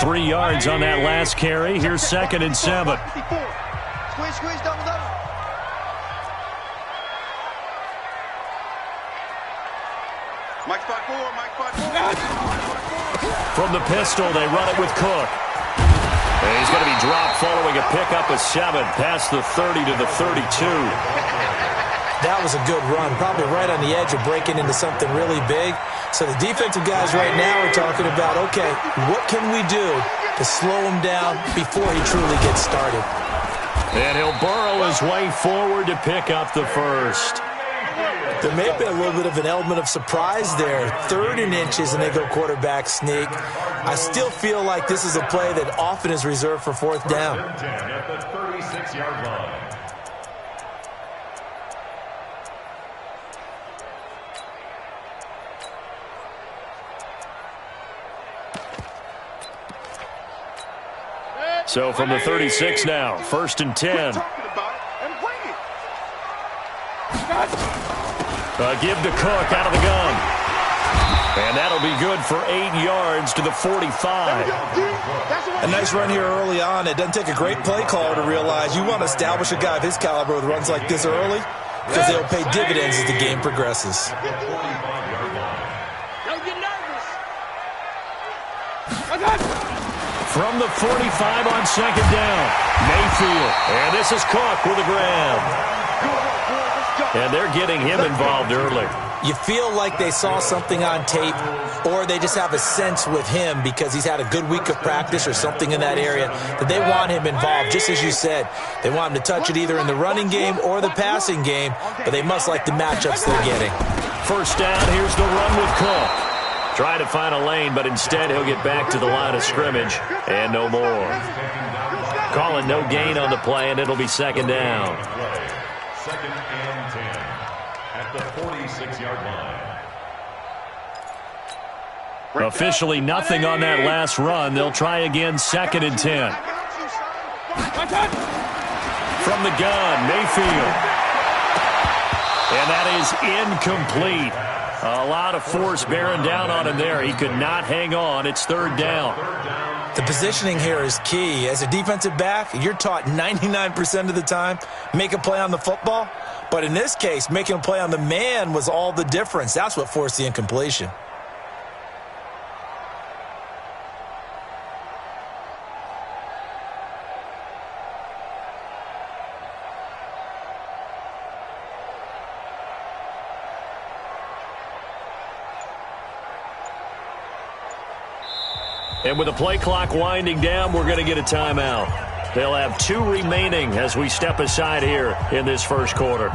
3 yards on that last carry. Here's 2nd and 7. Squeeze, double. Mike spot 4. From the pistol, they run it with Cook. And he's going to be dropped following a pickup of 7 past the 30 to the 32. That was a good run, probably right on the edge of breaking into something really big. So the defensive guys right now are talking about, okay, what can we do to slow him down before he truly gets started? And he'll burrow his way forward to pick up the first. There may have been a little bit of an element of surprise there. 3rd and inches, and they go quarterback sneak. I still feel like this is a play that often is reserved for 4th down. At the 36-yard line. So from the 36 now, 1st and 10. Give to Cook out of the gun. And that'll be good for 8 yards to the 45. A nice run here early on. It doesn't take a great play caller to realize you want to establish a guy of his caliber with runs like this early because they'll pay dividends as the game progresses. Don't get nervous. From the 45 on 2nd down, Mayfield. And this is Cook with a grab. And they're getting him involved early. You feel like they saw something on tape, or they just have a sense with him because he's had a good week of practice or something in that area that they want him involved, just as you said. They want him to touch it either in the running game or the passing game, but they must like the matchups they're getting. 1st down, here's the run with Cook. Try to find a lane, but instead he'll get back to the line of scrimmage and no more. Calling no gain on the play, and it'll be 2nd down. 2nd and 10 at the 46-yard line. Officially nothing on that last run. They'll try again, 2nd and 10. From the gun, Mayfield. And that is incomplete. A lot of force bearing down on him there. He could not hang on. It's 3rd down. The positioning here is key. As a defensive back, you're taught 99% of the time, make a play on the football. But in this case, making a play on the man was all the difference. That's what forced the incompletion. And with the play clock winding down, we're going to get a timeout. They'll have 2 remaining as we step aside here in this 1st quarter.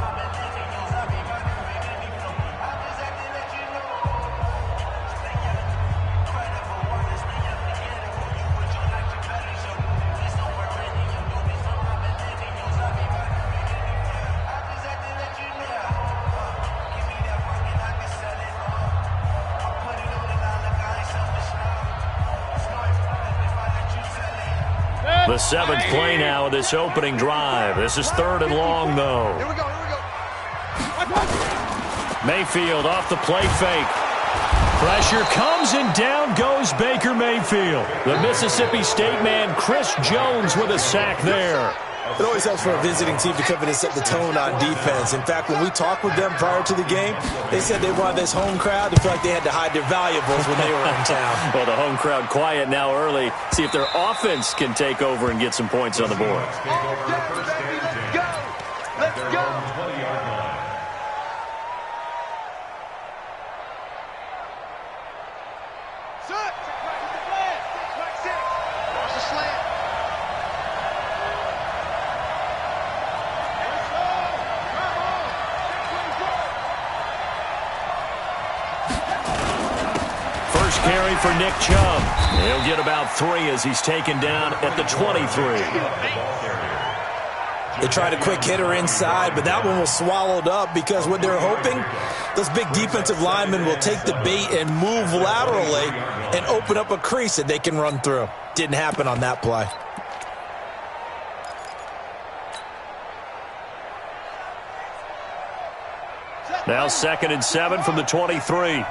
The 7th play now of this opening drive. This is 3rd and long, though. Here we go. Mayfield off the play fake. Pressure comes, and down goes Baker Mayfield. The Mississippi State man, Chris Jones, with a sack there. It always helps for a visiting team to come in and set the tone on defense. In fact, when we talked with them prior to the game, they said they wanted this home crowd to feel like they had to hide their valuables when they were in town. Well, the home crowd quiet now early. See if their offense can take over and get some points on the board. Let's go. Watch the slant. First carry for Nick Chubb. He'll get about 3 as he's taken down at the 23. They tried a quick hitter inside, but that one was swallowed up because what they're hoping, those big defensive linemen will take the bait and move laterally and open up a crease that they can run through. Didn't happen on that play. Now 2nd and 7 from the 23.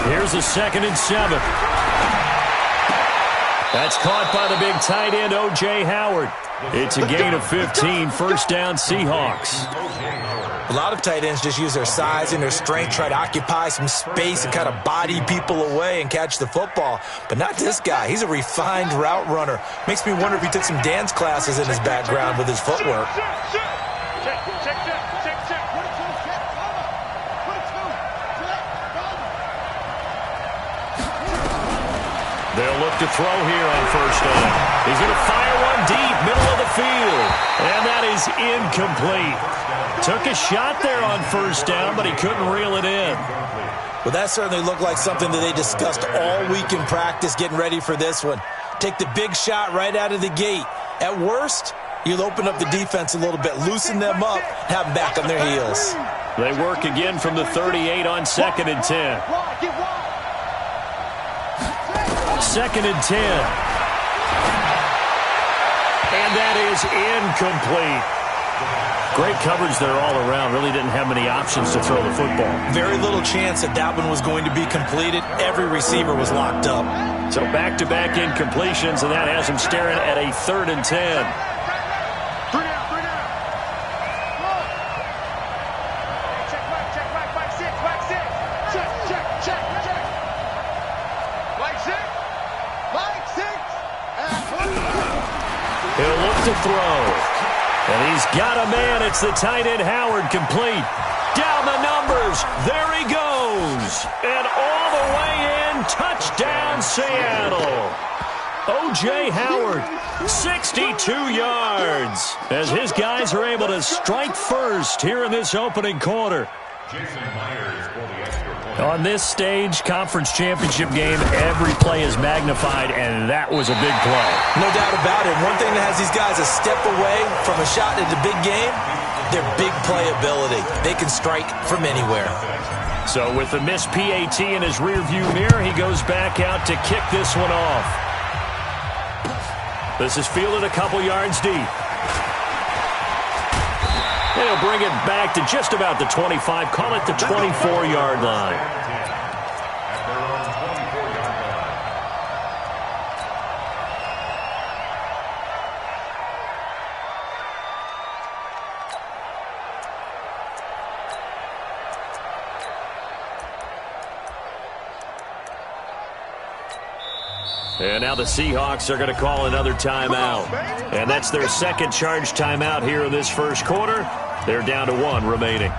Here's a 2nd and 7. That's caught by the big tight end, O.J. Howard. It's a gain of 15, 1st down Seahawks. A lot of tight ends just use their size and their strength, try to occupy some space and kind of body people away and catch the football. But not this guy. He's a refined route runner. Makes me wonder if he took some dance classes in his background with his footwork. They'll look to throw here on 1st down. He's going to fire one deep, middle of the field. And that is incomplete. Took a shot there on 1st down, but he couldn't reel it in. Well, that certainly looked like something that they discussed all week in practice getting ready for this one. Take the big shot right out of the gate. At worst, you'll open up the defense a little bit, loosen them up, have them back on their heels. They work again from the 38 on 2nd and 10. 2nd and 10. And that is incomplete. Great coverage there all around. Really didn't have many options to throw the football. Very little chance that that one was going to be completed. Every receiver was locked up. So back-to-back incompletions, and that has him staring at a 3rd and 10. He'll look to throw. And he's got a man. It's the tight end, Howard, complete. Down the numbers. There he goes. And all the way in. Touchdown, Seattle. O.J. Howard, 62 yards. As his guys are able to strike first here in this opening quarter. On this stage, conference championship game, every play is magnified, and that was a big play. No doubt about it. One thing that has these guys a step away from a shot at the big game, their big playability. They can strike from anywhere. So with the missed PAT in his rearview mirror, he goes back out to kick this one off. This is fielded a couple yards deep. They'll bring it back to just about the 25, call it the 24-yard line. And now the Seahawks are going to call another timeout. And that's their 2nd charge timeout here in this 1st quarter. They're down to 1 remaining.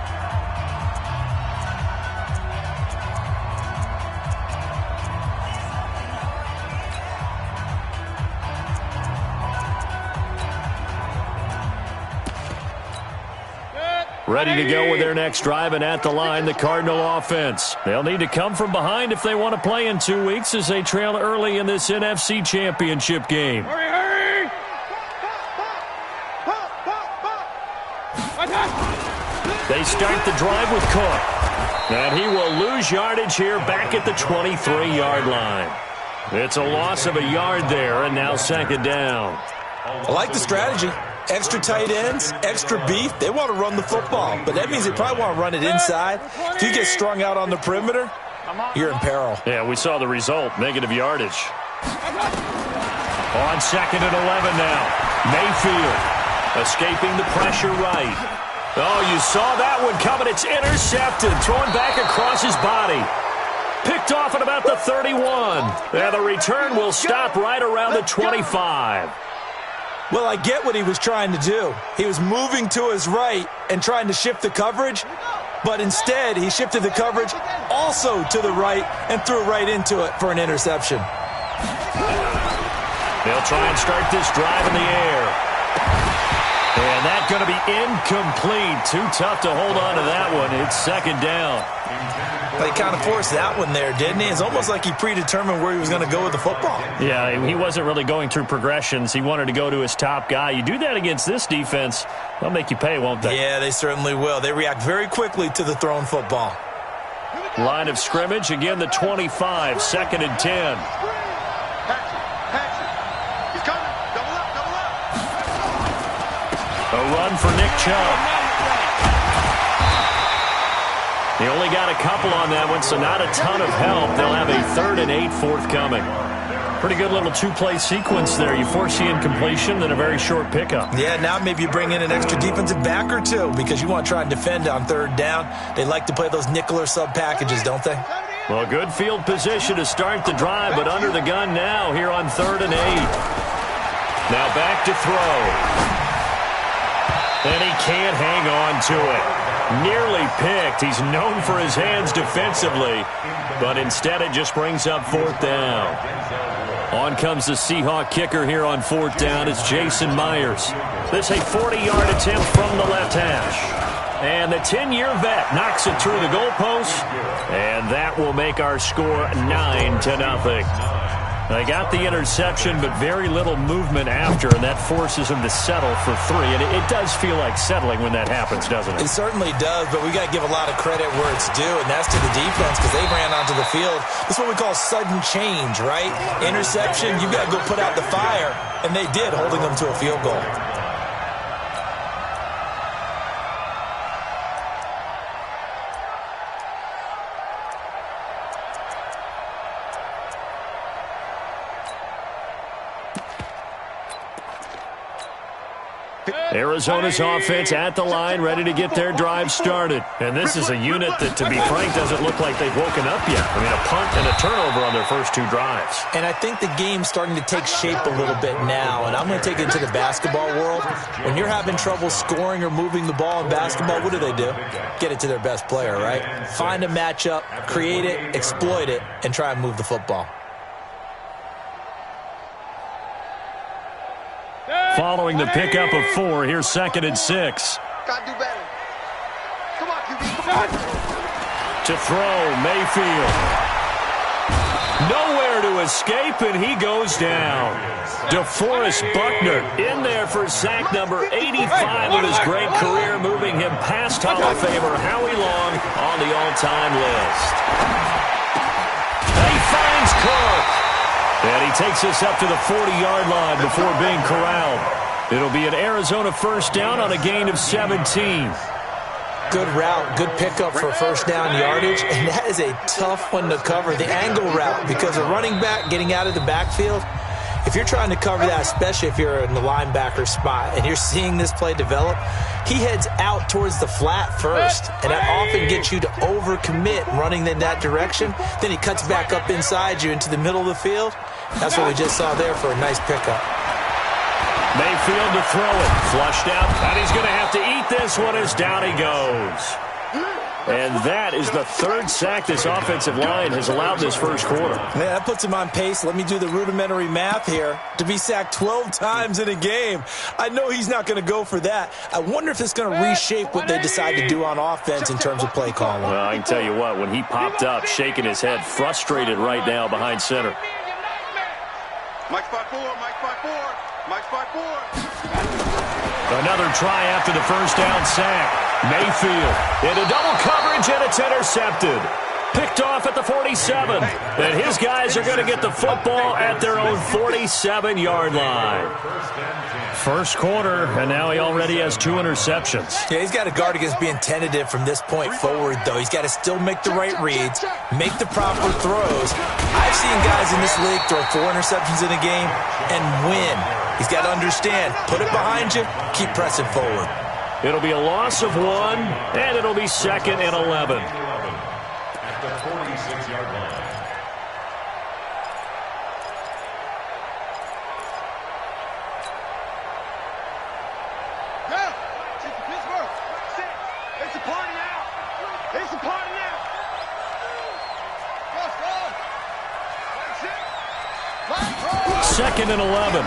Ready to go with their next drive, and at the line, the Cardinal offense. They'll need to come from behind if they want to play in 2 weeks as they trail early in this NFC Championship game. Hurry! They start the drive with Cook. And he will lose yardage here back at the 23-yard line. It's a loss of a yard there, and now 2nd down. I like the strategy. Extra tight ends, extra beef. They want to run the football, but that means they probably want to run it inside. If you get strung out on the perimeter, you're in peril. Yeah, we saw the result, negative yardage. On 2nd and 11 now. Mayfield escaping the pressure right. Oh, you saw that one coming. It's intercepted, thrown back across his body. Picked off at about the 31. And the return will stop right around the 25. Well, I get what he was trying to do. He was moving to his right and trying to shift the coverage, but instead he shifted the coverage also to the right and threw right into it for an interception. They'll try and start this drive in the air. And that's going to be incomplete. Too tough to hold on to that one. It's 2nd down. He kind of forced that one there, didn't he? It's almost like he predetermined where he was going to go with the football. Yeah, he wasn't really going through progressions. He wanted to go to his top guy. You do that against this defense, they'll make you pay, won't they? Yeah, they certainly will. They react very quickly to the thrown football. Line of scrimmage, again the 25, 2nd and 10. He's coming. Double up. A run for Nick Chubb. He only got a couple on that one, so not a ton of help. They'll have a 3rd and 8 forthcoming. Pretty good little two-play sequence there. You force the incompletion, then a very short pickup. Yeah, now maybe you bring in an extra defensive back or two because you want to try and defend on 3rd down. They like to play those nickel or sub packages, don't they? Well, good field position to start the drive, but under the gun now here on 3rd and 8. Now back to throw. And he can't hang on to it. Nearly picked. He's known for his hands defensively, but instead it just brings up 4th down. On comes the Seahawk kicker here on 4th down. It's Jason Myers. This a 40-yard attempt from the left hash. And the 10-year vet knocks it through the goalpost, and that will make our score 9-0. They got the interception, but very little movement after, and that forces them to settle for 3. And it does feel like settling when that happens, doesn't it? It certainly does, but we got to give a lot of credit where it's due, and that's to the defense because they ran onto the field. This is what we call sudden change, right? Interception, you got to go put out the fire, and they did, holding them to a field goal. Arizona's offense at the line, ready to get their drive started. And this is a unit that, to be frank, doesn't look like they've woken up yet. I mean, a punt and a turnover on their first 2 drives. And I think the game's starting to take shape a little bit now, and I'm going to take it into the basketball world. When you're having trouble scoring or moving the ball in basketball, what do? Get it to their best player, right? Find a matchup, create it, exploit it, and try and move the football. Following the pickup of 4, here's 2nd and 6. Gotta do better. Come on, QB. Come on. To throw, Mayfield. Nowhere to escape, and he goes down. DeForest Buckner in there for sack number 85 of his great career, moving him past Hall of Famer Howie Long on the all-time list. And he finds Cook. And he takes us up to the 40-yard line before being corralled. It'll be an Arizona 1st down on a gain of 17. Good route, good pickup for 1st down yardage, and that is a tough one to cover, the angle route, because a running back getting out of the backfield, if you're trying to cover that, especially if you're in the linebacker spot and you're seeing this play develop, he heads out towards the flat first, and that often gets you to overcommit running in that direction. Then he cuts back up inside you into the middle of the field. That's what we just saw there for a nice pickup. Mayfield to throw it. Flushed out, and he's going to have to eat this one as down he goes. And that is the 3rd sack this offensive line has allowed this first quarter. Yeah, that puts him on pace. Let me do the rudimentary math here. To be sacked 12 times in a game, I know he's not going to go for that. I wonder if it's going to reshape what they decide to do on offense in terms of play calling. Well, I can tell you what, when he popped up, shaking his head, frustrated right now behind center. Mike's 5-4, Mike's 5-4, Mike's 5-4. Another try after the 1st down sack. Mayfield into double coverage, and it's intercepted. Picked off at the 47. And his guys are going to get the football at their own 47-yard line. First quarter, and now he already has 2 interceptions. Yeah, he's got to guard against being tentative from this point forward, though. He's got to still make the right reads, make the proper throws. I've seen guys in this league throw 4 interceptions in a game and win. He's got to understand, put it behind you, keep pressing forward. It'll be a loss of 1, and it'll be 2nd and 11. At the 46-yard line. It's a party now. It's a party now. Let's go. That's it. 2nd and 11.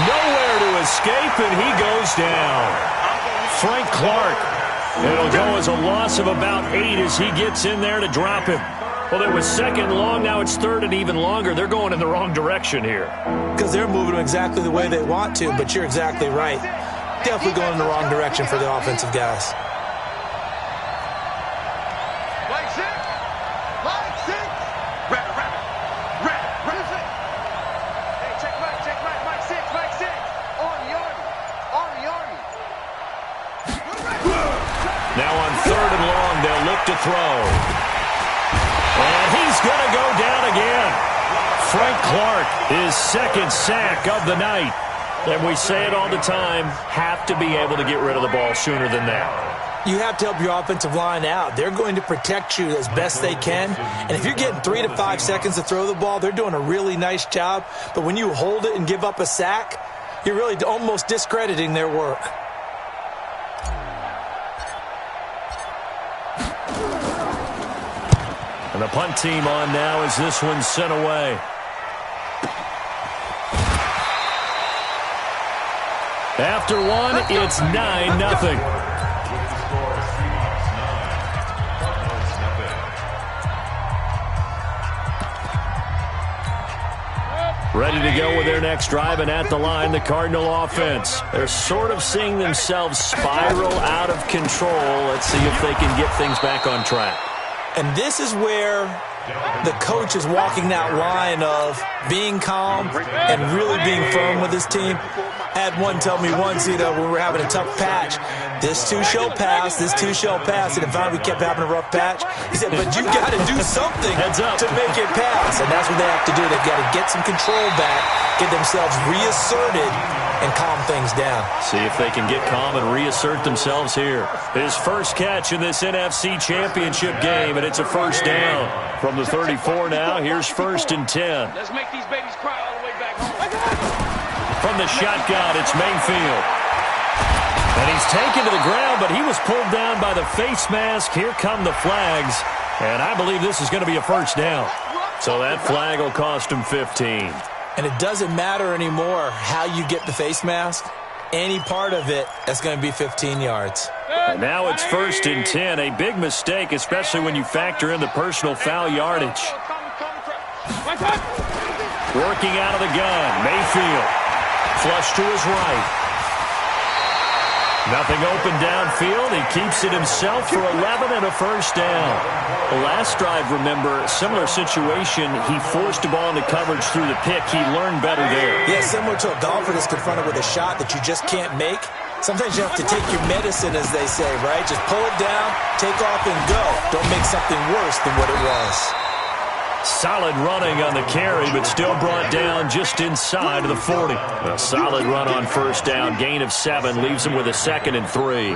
Nowhere to escape, and he goes down. Frank Clark. It'll go as a loss of about 8 as he gets in there to drop him. Well, it was 2nd long, now it's 3rd and even longer. They're going in the wrong direction here. Because they're moving exactly the way they want to, but you're exactly right. Definitely going in the wrong direction for the offensive guys. Like 6. Like 6. Rapid. Hey, check right. Mike 6. On the army. to throw. And he's going to go down again. Frank Clark, his second sack of the night. And we say it all the time, have to be able to get rid of the ball sooner than that. You have to help your offensive line out. They're going to protect you as best they can. And if you're getting 3 to 5 seconds to throw the ball, they're doing a really nice job. But when you hold it and give up a sack, you're really almost discrediting their work. And the punt team on now as this one's sent away. After one, it's 9-0. Ready to go with their next drive, and at the line, the Cardinal offense. They're sort of seeing themselves spiral out of control. Let's see if they can get things back on track. And this is where the coach is walking that line of being calm and really being firm with his team. I had one tell me once, when we were having a tough patch, this too shall pass, this too shall pass. And finally we kept having a rough patch. He said, but you got to do something to make it pass. And that's what they have to do. They've got to get some control back, get themselves reasserted, and calm things down. See if they can get calm and reassert themselves here. His first catch in this NFC Championship game, and it's a first down. From the 34 now, here's 1st and 10. Let's make these babies cry all the way back home. From the shotgun, it's Mayfield. And he's taken to the ground, but he was pulled down by the face mask. Here come the flags, and I believe this is going to be a first down. So that flag will cost him 15. And it doesn't matter anymore how you get the face mask. Any part of it, that's going to be 15 yards. And now it's 1st and 10. A big mistake, especially when you factor in the personal foul yardage. Working out of the gun, Mayfield. Flush to his right. Nothing open downfield. He keeps it himself for 11 and a first down. The last drive, remember, similar situation. He forced the ball into coverage through the pick. He learned better there. Yeah, similar to a golfer that's confronted with a shot that you just can't make. Sometimes you have to take your medicine, as they say, right? Just pull it down, take off, and go. Don't make something worse than what it was. Solid running on the carry, but still brought down just inside of the 40. A solid run on first down. Gain of 7 leaves him with a 2nd and 3.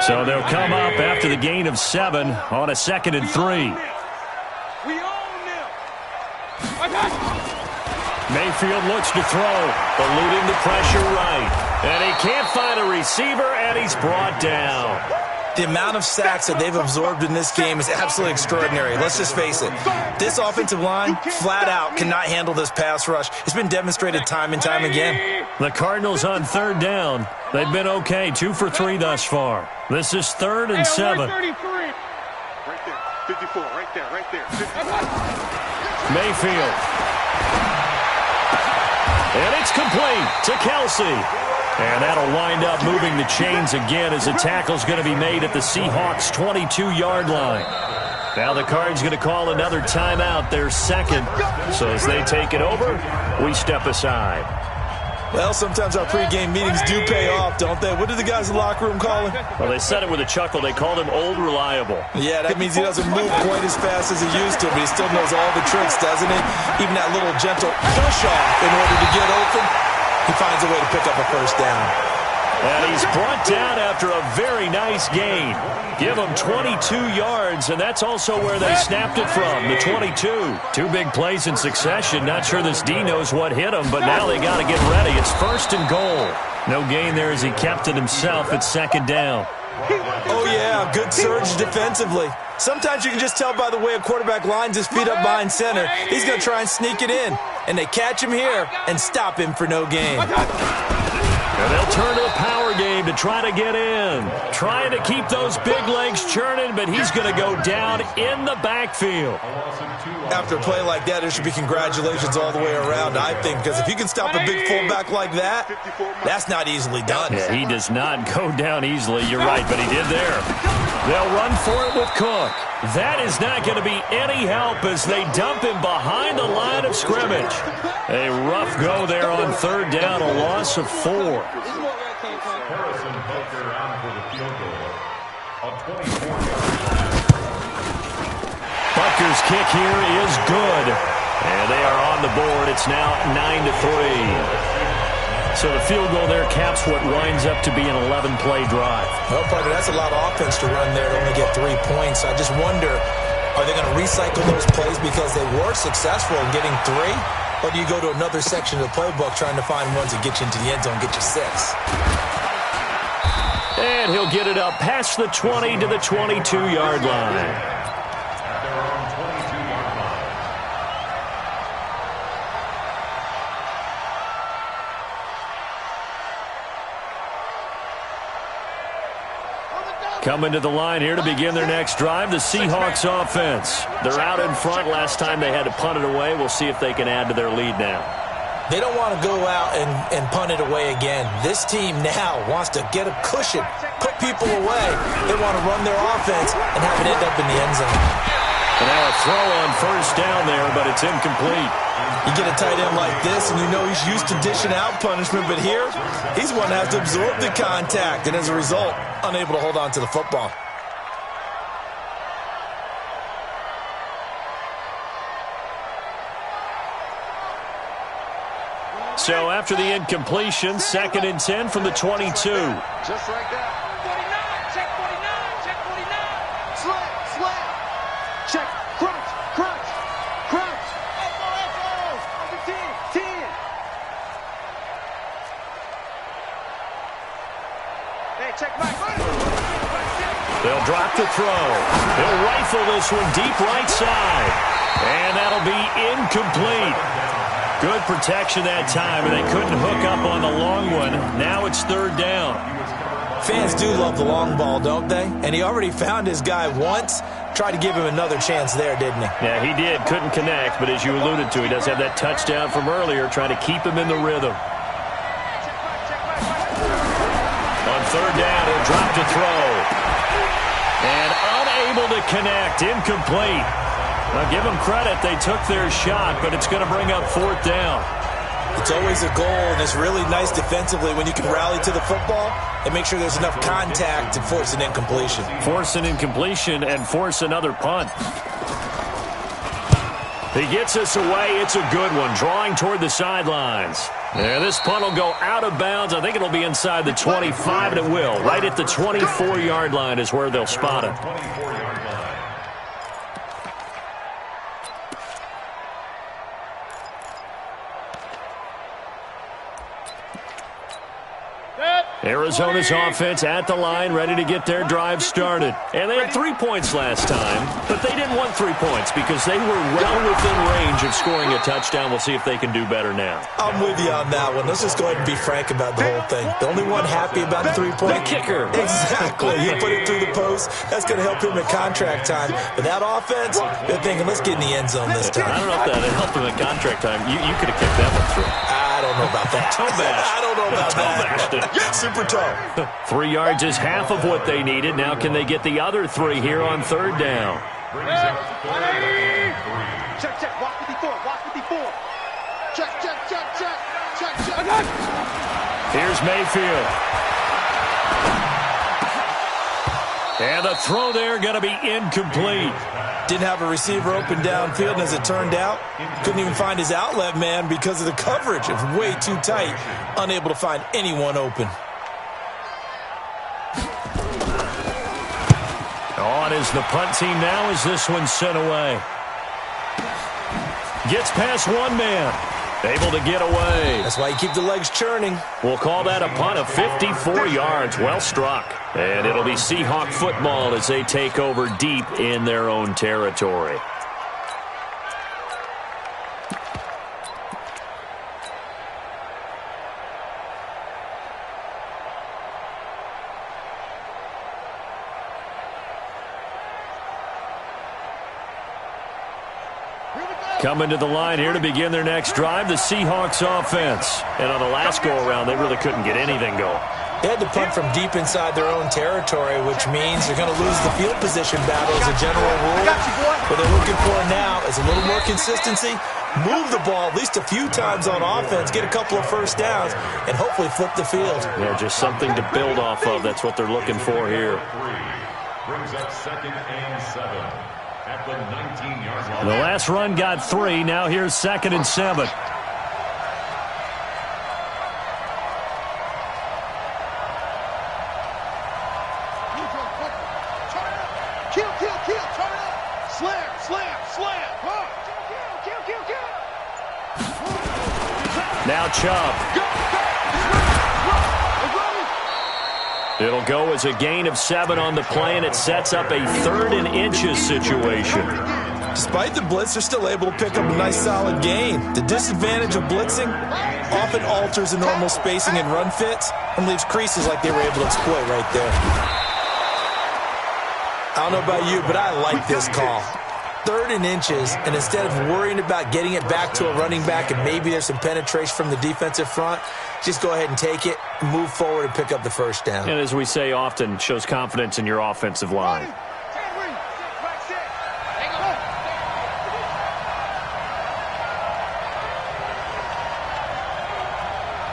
So they'll come up after the gain of 7 on a 2nd and 3. Mayfield looks to throw, eluding the pressure right. And he can't find a receiver, and he's brought down. The amount of sacks that they've absorbed in this game is absolutely extraordinary. Let's just face it. This offensive line, flat out, cannot handle this pass rush. It's been demonstrated time and time again. The Cardinals on 3rd down. They've been okay, 2 for 3 thus far. This is 3rd and 7. Right there, 54, right there. 54. Mayfield. And it's complete to Kelsey. And that'll wind up moving the chains again as the tackle's going to be made at the Seahawks' 22-yard line. Now the Cards going to call another timeout, their 2nd. So as they take it over, we step aside. Well, sometimes our pregame meetings do pay off, don't they? What did the guys in the locker room call him? Well, they said it with a chuckle. They called him Old Reliable. Yeah, that means he doesn't move quite as fast as he used to, but he still knows all the tricks, doesn't he? Even that little gentle push-off in order to get open. He finds a way to pick up a first down. And he's brought down after a very nice gain. Give him 22 yards, and that's also where they snapped it from, the 22. 2 big plays in succession. Not sure this D knows what hit him, but now they got to get ready. It's 1st and goal. No gain there as he kept it himself at 2nd down. Oh, yeah, good surge defensively. Sometimes you can just tell by the way a quarterback lines his feet up behind center. He's going to try and sneak it in. And they catch him here and stop him for no gain. And they'll turn to a power game to try to get in. Trying to keep those big legs churning, but he's going to go down in the backfield. After a play like that, there should be congratulations all the way around, I think, because if you can stop a big fullback like that, that's not easily done. Yeah, he does not go down easily. You're right, but he did there. They'll run for it with Cook. That is not going to be any help as they dump him behind the line of scrimmage. A rough go there on 3rd down, a loss of 4. A 24-yard Butker's kick here is good. And they are on the board. It's now 9-3. So the field goal there caps what winds up to be an 11-play drive. Well, Parker, that's a lot of offense to run there to only get 3 points. I just wonder, are they going to recycle those plays because they were successful in getting 3? Or do you go to another section of the playbook trying to find ones that get you into the end zone, get you 6? And he'll get it up past the 20 to the 22-yard line. Coming to the line here to begin their next drive, the Seahawks offense. They're out in front. Last time they had to punt it away. We'll see if they can add to their lead now. They don't want to go out and punt it away again. This team now wants to get a cushion, put people away. They want to run their offense and have it end up in the end zone. And now a throw on first down there, but it's incomplete. You get a tight end like this, and you know he's used to dishing out punishment, but here, he's one that has to absorb the contact, and as a result, unable to hold on to the football. So after the incompletion, 2nd and 10 from the 22. Just like that. 49, check 49, check 49. Slam, slam. Check, crunch, crunch, crunch. Echo, echo. 10, 10. Hey, check my They'll drop the throw. He'll rifle this one deep right side. And that'll be incomplete. Good protection that time, and they couldn't hook up on the long one. Now it's 3rd down. Fans do love the long ball, don't they? And he already found his guy once. Tried to give him another chance there, didn't he? Yeah, he did. Couldn't connect, but as you alluded to, he does have that touchdown from earlier, trying to keep him in the rhythm. On 3rd down, he'll drop to throw. And unable to connect. Incomplete. Now, give them credit. They took their shot, but it's going to bring up 4th down. It's always a goal, and it's really nice defensively when you can rally to the football and make sure there's enough contact to force an incompletion. Force an incompletion and force another punt. He gets us away. It's a good one, drawing toward the sidelines. Yeah, this punt will go out of bounds. I think it'll be inside the 25, and it will. Right at the 24-yard line is where they'll spot it. Arizona's offense at the line, ready to get their drive started. And they had 3 points last time, but they didn't want 3 points because they were well within range of scoring a touchdown. We'll see if they can do better now. I'm with you on that one. Let's just go ahead and be frank about the whole thing. The only one happy about the 3-point? The kicker. Exactly. You put it through the post. That's going to help him at contract time. But that offense, they're thinking, let's get in the end zone this time. I don't know if that helped him at contract time. You could have kicked that one through. I don't know about that. I don't know about that. Super toe. 3 yards is half of what they needed. Now can they get the other 3 here on 3rd down? Check, check. Walk with the 4. Walk with the 4. Check, check, check, check. Check, check. Here's Mayfield. And the throw there going to be incomplete. Didn't have a receiver open downfield, and as it turned out, couldn't even find his outlet man because of the coverage. It was way too tight, unable to find anyone open. On is the punt team now as this one's sent away. Gets past one man. Able to get away. That's why you keep the legs churning. We'll call that a punt of 54 yards. Well struck. And it'll be Seahawk football as they take over deep in their own territory. Coming to the line here to begin their next drive, the Seahawks offense. And on the last go-around, they really couldn't get anything going. They had to punt from deep inside their own territory, which means they're going to lose the field position battle as a general rule. What they're looking for now is a little more consistency, move the ball at least a few times on offense, get a couple of first downs, and hopefully flip the field. Yeah, just something to build off of. That's what they're looking for here. Brings up 2nd and 7 at the 19-yard line. The last run got 3. Now here's 2nd and 7. Kill, turn it up. Slam. Kill. Now Chubb. It'll go as a gain of 7 on the play, and it sets up a 3rd and inches situation. Despite the blitz, they're still able to pick up a nice solid gain. The disadvantage of blitzing often alters the normal spacing and run fits and leaves creases like they were able to exploit right there. I don't know about you, but I like this call. 3rd and inches, and instead of worrying about getting it back to a running back and maybe there's some penetration from the defensive front, just go ahead and take it, move forward, and pick up the first down. And as we say often, shows confidence in your offensive line.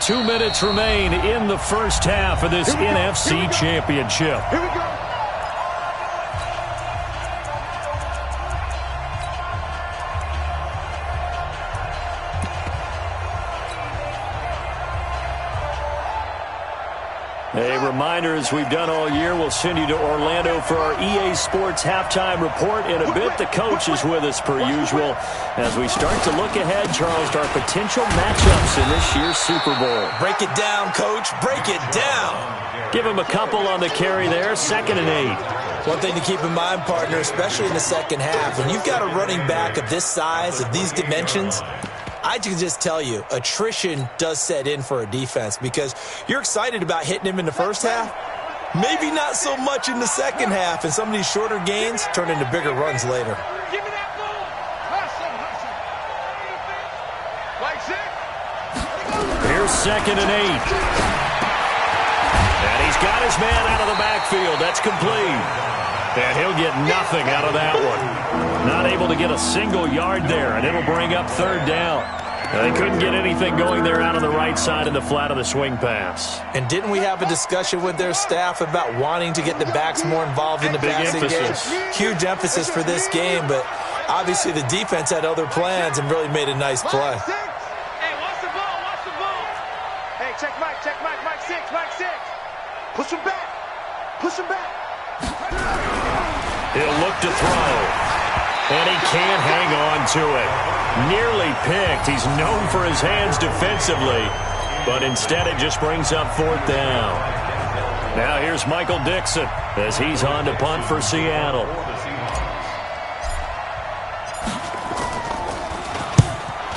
2 minutes remain in the first half of this NFC Championship. Here we go. A reminder, as we've done all year, we'll send you to Orlando for our EA Sports halftime report in a bit. The coach is with us per usual as we start to look ahead, Charles, to our potential matchups in this year's Super Bowl. Break it down, Coach. Break it down. Give him a couple on the carry there, 2nd and 8. One thing to keep in mind, partner, especially in the second half, when you've got a running back of this size, of these dimensions, I can just tell you, attrition does set in for a defense because you're excited about hitting him in the first half, maybe not so much in the second half, and some of these shorter gains turn into bigger runs later. Give me that ball. Hustle. Like it. Here's 2nd and 8. And he's got his man out of the backfield. That's complete. And he'll get nothing out of that one. Not able to get a single yard there, and it'll bring up 3rd down. They couldn't get anything going there out on the right side in the flat of the swing pass. And didn't we have a discussion with their staff about wanting to get the backs more involved in the passing game? Huge emphasis for this game, but obviously the defense had other plans and really made a nice play. Hey, watch the ball. Hey, check Mike 6. Push him back. He'll look to throw. And he can't hang on to it. Nearly picked. He's known for his hands defensively. But instead it just brings up 4th down. Now here's Michael Dixon as he's on to punt for Seattle.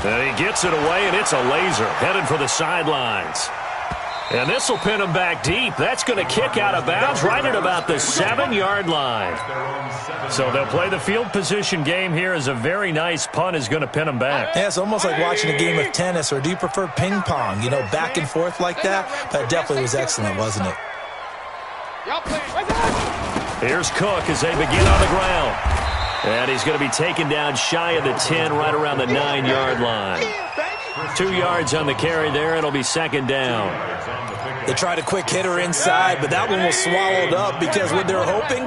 And he gets it away, and it's a laser headed for the sidelines. And this will pin him back deep. That's going to kick out of bounds right at about the 7-yard line. So they'll play the field position game here as a very nice punt is going to pin him back. Yeah, it's almost like watching a game of tennis, or do you prefer ping pong? You know, back and forth like that? That definitely was excellent, wasn't it? Here's Cook as they begin on the ground. And he's going to be taken down shy of the 10, right around the 9-yard line. 2 yards on the carry there. It'll be 2nd down. They tried a quick hitter inside, but that one was swallowed up because what they're hoping,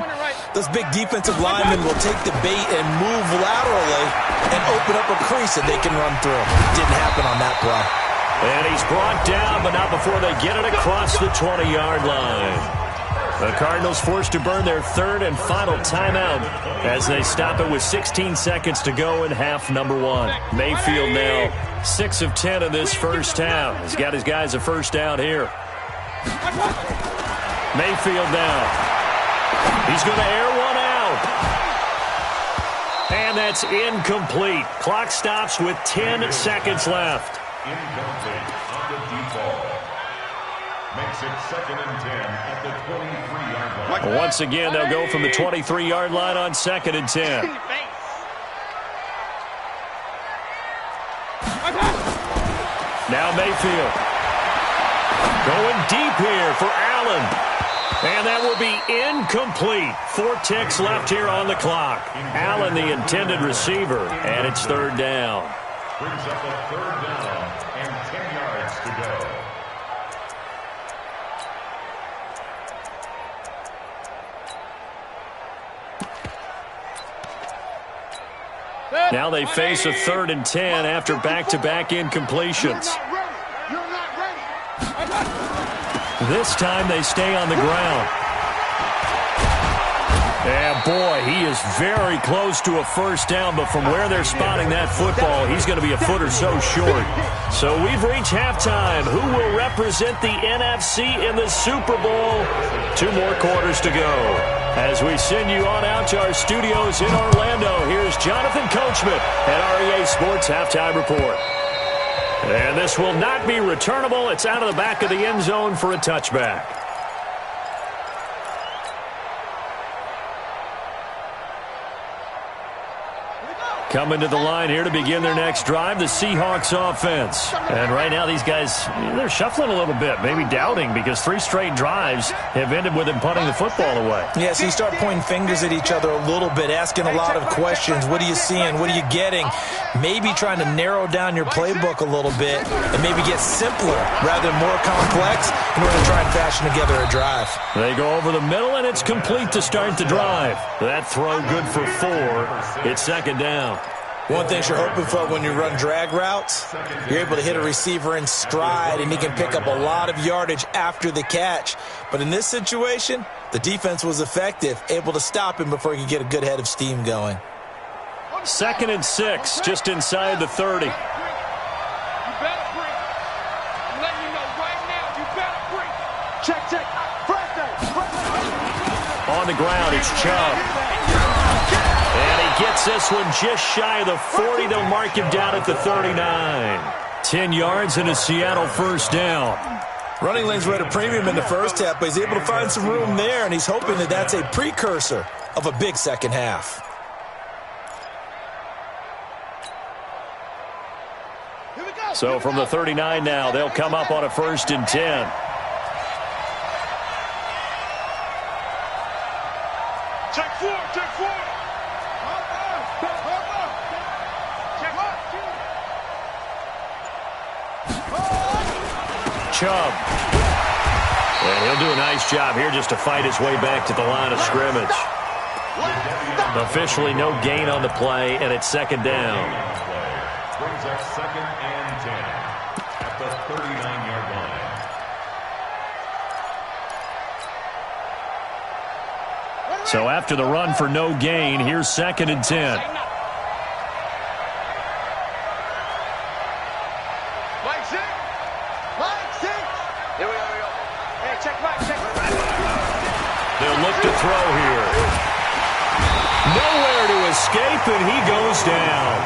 those big defensive linemen will take the bait and move laterally and open up a crease that they can run through. Didn't happen on that play. And he's brought down, but not before they get it across the 20-yard line. The Cardinals forced to burn their 3rd and final timeout as they stop it with 16 seconds to go in half number 1. Mayfield now 6 of 10 in this first half. He's got his guys a first down here. Mayfield now. He's going to air one out. And that's incomplete. Clock stops with 10 seconds left. Incomplete on the default. Makes it 2nd and 10 at the 23-yard line. Once again, they'll go from the 23-yard line on 2nd and 10. Now Mayfield. Going deep here for Allen. And that will be incomplete. 4 ticks left here on the clock. Allen, the intended receiver, and it's 3rd down. Brings up a 3rd down and 10 yards to go. Now they face a 3rd and 10 after back-to-back incompletions. This time they stay on the ground. And boy, he is very close to a first down, but from where they're spotting that football, he's going to be a foot or so short. So we've reached halftime. Who will represent the NFC in the Super Bowl? 2 more quarters to go. As we send you on out to our studios in Orlando, here's Jonathan Coachman at REA Sports Halftime Report. And this will not be returnable. It's out of the back of the end zone for a touchback. Coming to the line here to begin their next drive, the Seahawks offense. And right now these guys, they're shuffling a little bit, maybe doubting, because 3 straight drives have ended with them punting the football away. Yeah, so you start pointing fingers at each other a little bit, asking a lot of questions. What are you seeing? What are you getting? Maybe trying to narrow down your playbook a little bit and maybe get simpler rather than more complex in order to try and fashion together a drive. They go over the middle, and it's complete to start the drive. That throw good for 4. It's 2nd down. One thing you're hoping for when you run drag routes, you're able to hit a receiver in stride, and he can pick up a lot of yardage after the catch. But in this situation, the defense was effective, able to stop him before he could get a good head of steam going. 2nd and 6, just inside the 30. On the ground, it's Chubb. And he gets this one just shy of the 40. They'll mark him down at the 39. 10 yards and a Seattle first down. Running lanes were at a premium in the first half, but he's able to find some room there, and he's hoping that that's a precursor of a big second half. So from the 39 now, they'll come up on a 1st and 10. Check 4, check 4. Chubb. And he'll do a nice job here just to fight his way back to the line of scrimmage. Officially no gain on the play, and it's 2nd down. Brings up 2nd and 10 at the 39-yard line. So after the run for no gain, here's 2nd and 10. They'll look to throw here. Nowhere to escape, and he goes down.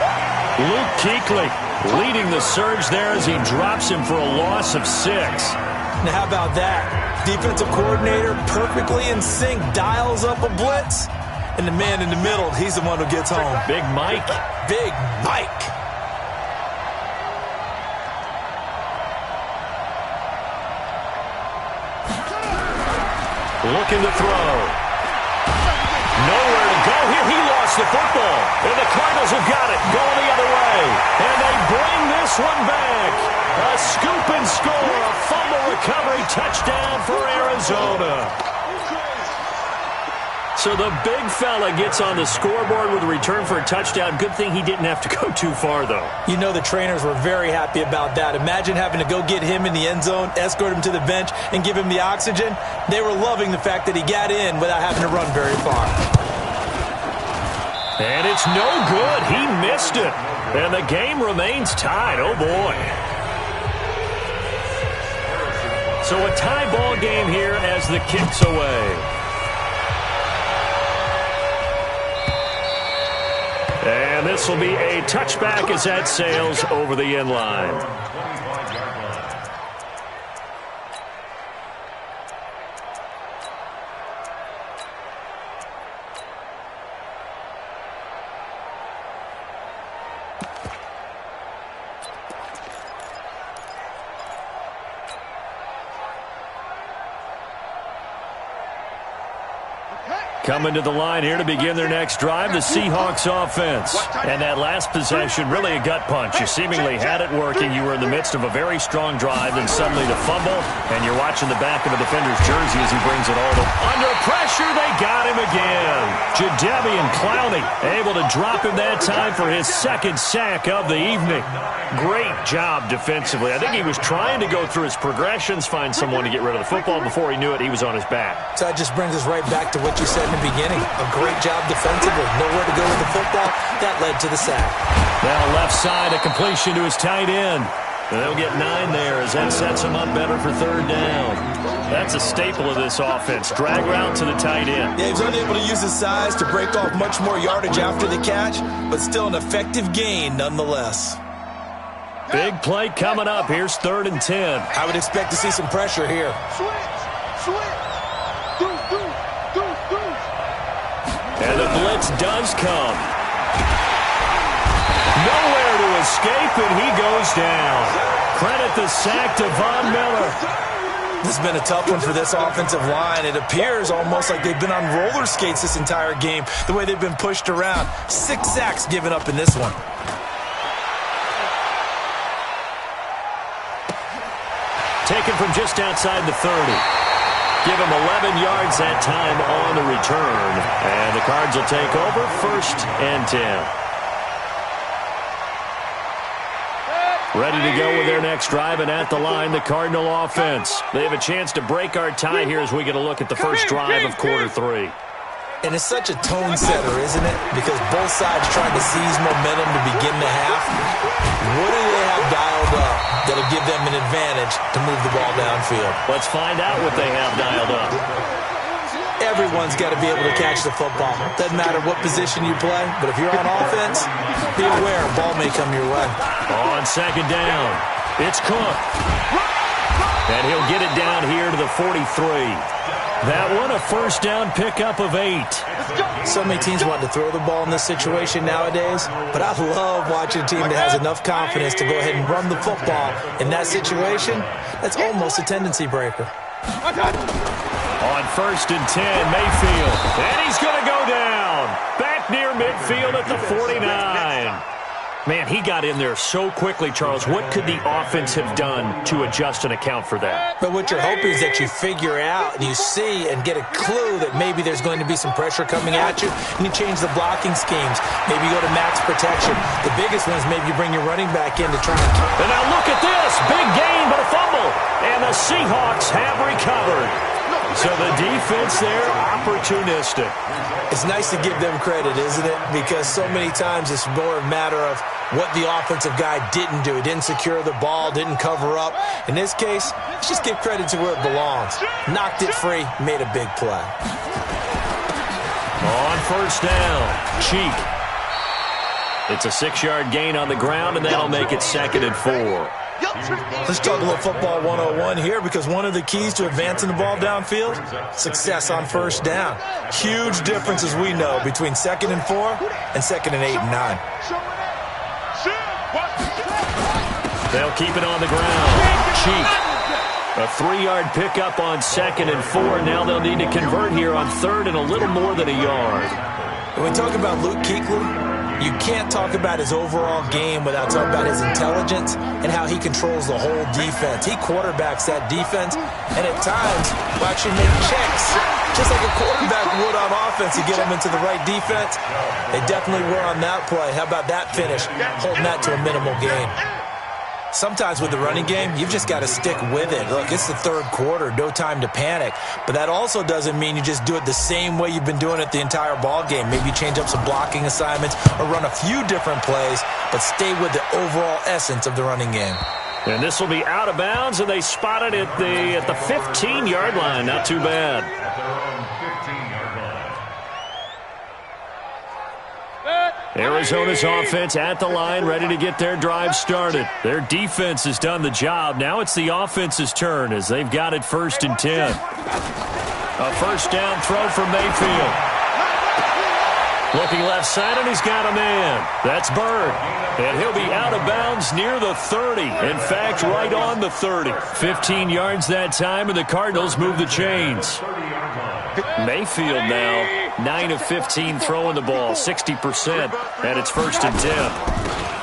Luke Kuechly leading the surge there as he drops him for a loss of 6. Now how about that? Defensive coordinator perfectly in sync, dials up a blitz, and the man in the middle, he's the one who gets home. Big Mike. Big Mike. Looking to throw. Nowhere to go here. He lost the football. And the Cardinals have got it. Going the other way. And they bring this one back. A scoop and score. A fumble recovery touchdown for Arizona. So the big fella gets on the scoreboard with a return for a touchdown. Good thing he didn't have to go too far, though. You know the trainers were very happy about that. Imagine having to go get him in the end zone, escort him to the bench, and give him the oxygen. They were loving the fact that he got in without having to run very far. And it's no good. He missed it. And the game remains tied. Oh, boy. So a tie ball game here as the kick's away. And this will be a touchback as that sails over the end line. Coming to the line here to begin their next drive, the Seahawks offense. And that last possession, really a gut punch. You seemingly had it working. You were in the midst of a very strong drive, and suddenly the fumble, and you're watching the back of a defender's jersey as he brings it all to. Under pressure, they got him again. Debbie and Clowney able to drop him that time for his second sack of the evening. Great job defensively. I think he was trying to go through his progressions, find someone to get rid of the football. Before he knew it, he was on his back. So that just brings us right back to what you said in the beginning. A great job defensively. Nowhere to go with the football. That led to the sack. Now left side, a completion to his tight end. And they'll get 9 there as that sets him up better for third down. That's a staple of this offense. Drag route to the tight end. Yeah, he was unable to use his size to break off much more yardage after the catch, but still an effective gain nonetheless. Big play coming up. Here's 3rd and 10. I would expect to see some pressure here. Switch. And the blitz does come. Nowhere to escape, and he goes down. Credit the sack to Von Miller. This has been a tough one for this offensive line. It appears almost like they've been on roller skates this entire game, the way they've been pushed around. 6 sacks given up in this one. Taken from just outside the 30. Give him 11 yards that time on the return. And the Cards will take over 1st and 10. Ready to go with their next drive, and at the line, the Cardinal offense. They have a chance to break our tie here as we get a look at the first drive of quarter 3. And it's such a tone setter, isn't it? Because both sides trying to seize momentum to begin the half. What do they have dialed up that'll give them an advantage to move the ball downfield? Let's find out what they have dialed up. Everyone's got to be able to catch the football. Doesn't matter what position you play, but if you're on offense, be aware a ball may come your way. On 2nd down, it's Cook. And he'll get it down here to the 43. That one, a 1st down pickup of 8. So many teams want to throw the ball in this situation nowadays, but I love watching a team that has enough confidence to go ahead and run the football. In that situation, that's almost a tendency breaker. On 1st and 10, Mayfield. And he's going to go down. Back near midfield at the 49. Man, he got in there so quickly, Charles. What could the offense have done to adjust and account for that? But what you're hoping is that you figure out and you see and get a clue that maybe there's going to be some pressure coming at you, and you change the blocking schemes. Maybe you go to max protection. The biggest one is maybe you bring your running back in to try and... And now look at this. Big gain, but a fumble. And the Seahawks have recovered. So the defense there, opportunistic. It's nice to give them credit, isn't it? Because so many times it's more a matter of what the offensive guy didn't do. He didn't secure the ball, didn't cover up. In this case, let's just give credit to where it belongs. Knocked it free, made a big play. On 1st down, Cheek. It's a 6-yard gain on the ground, and that'll make it 2nd and 4. Let's talk a little football 101 here, because one of the keys to advancing the ball downfield, success on 1st down. Huge difference, as we know, between 2nd and 4 and 2nd and 8 and 9. They'll keep it on the ground. Cheek. A 3-yard pickup on 2nd and 4. Now they'll need to convert here on 3rd and a little more than a yard. When we talk about Luke Kuechly, you can't talk about his overall game without talking about his intelligence and how he controls the whole defense. He quarterbacks that defense, and at times will actually make checks, just like a quarterback would on offense to get him into the right defense. They definitely were on that play. How about that finish, holding that to a minimal gain? Sometimes with the running game, you've just got to stick with it. Look, it's the 3rd quarter, no time to panic. But that also doesn't mean you just do it the same way you've been doing it the entire ball game. Maybe change up some blocking assignments or run a few different plays, but stay with the overall essence of the running game. And this will be out of bounds, and they spot it at the 15-yard line. Not too bad. Arizona's offense at the line, ready to get their drive started. Their defense has done the job. Now it's the offense's turn as they've got it 1st and 10. A 1st down throw from Mayfield. Looking left side, and he's got a man. That's Bird. And he'll be out of bounds near the 30. In fact, right on the 30. 15 yards that time, and the Cardinals move the chains. Mayfield now, 9 of 15 throwing the ball, 60%, and it's 1st and 10.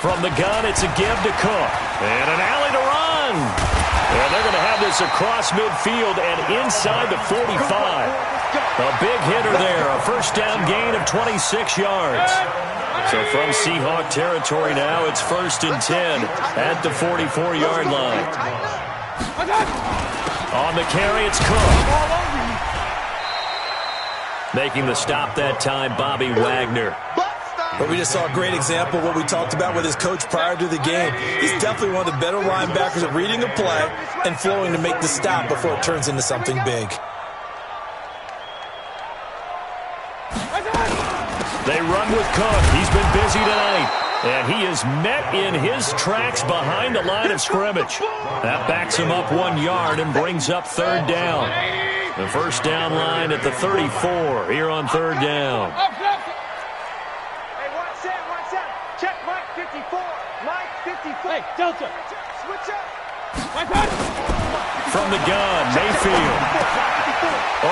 From the gun, it's a give to Cook. And an alley to run. And they're going to have this across midfield and inside the 45. A big hitter there, a first down gain of 26 yards. So from Seahawk territory now, it's 1st and 10 at the 44-yard line. On the carry, it's Cook. Making the stop that time, Bobby Wagner. But we just saw a great example of what we talked about with his coach prior to the game. He's definitely one of the better linebackers at reading a play and flowing to make the stop before it turns into something big. They run with Cook. He's been busy tonight. And he is met in his tracks behind the line of scrimmage. That backs him up 1 yard and brings up 3rd down. The first down line at the 34 here on 3rd down. Hey, 1 set. Check Mike 54. Mike 54. Hey, Delta. Switch up. From the gun, Mayfield.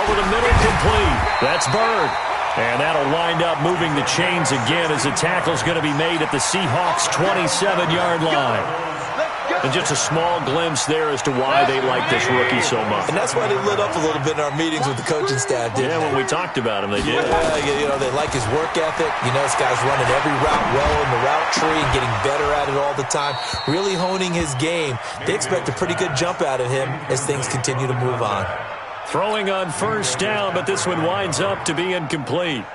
Over the middle, complete. That's Bird. And that'll wind up moving the chains again as the tackle's going to be made at the Seahawks' 27-yard line. And just a small glimpse there as to why they like this rookie so much. And that's why they lit up a little bit in our meetings with the coaching staff, didn't they? When we talked about him, they did. Yeah, they like his work ethic. This guy's running every route well in the route tree and getting better at it all the time, really honing his game. They expect a pretty good jump out of him as things continue to move on. Throwing on first down, but this one winds up to be incomplete.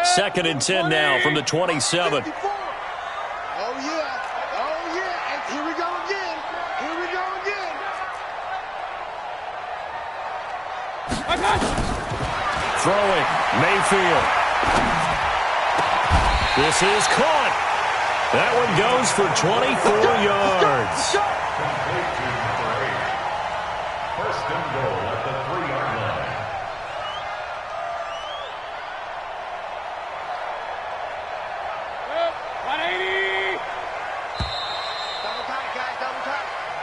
Second and 10 now from the 27. Oh, yeah. And here we go again. Throwing, Mayfield. This is caught. That one goes for 24 yards. First and goal at the 3-yard line.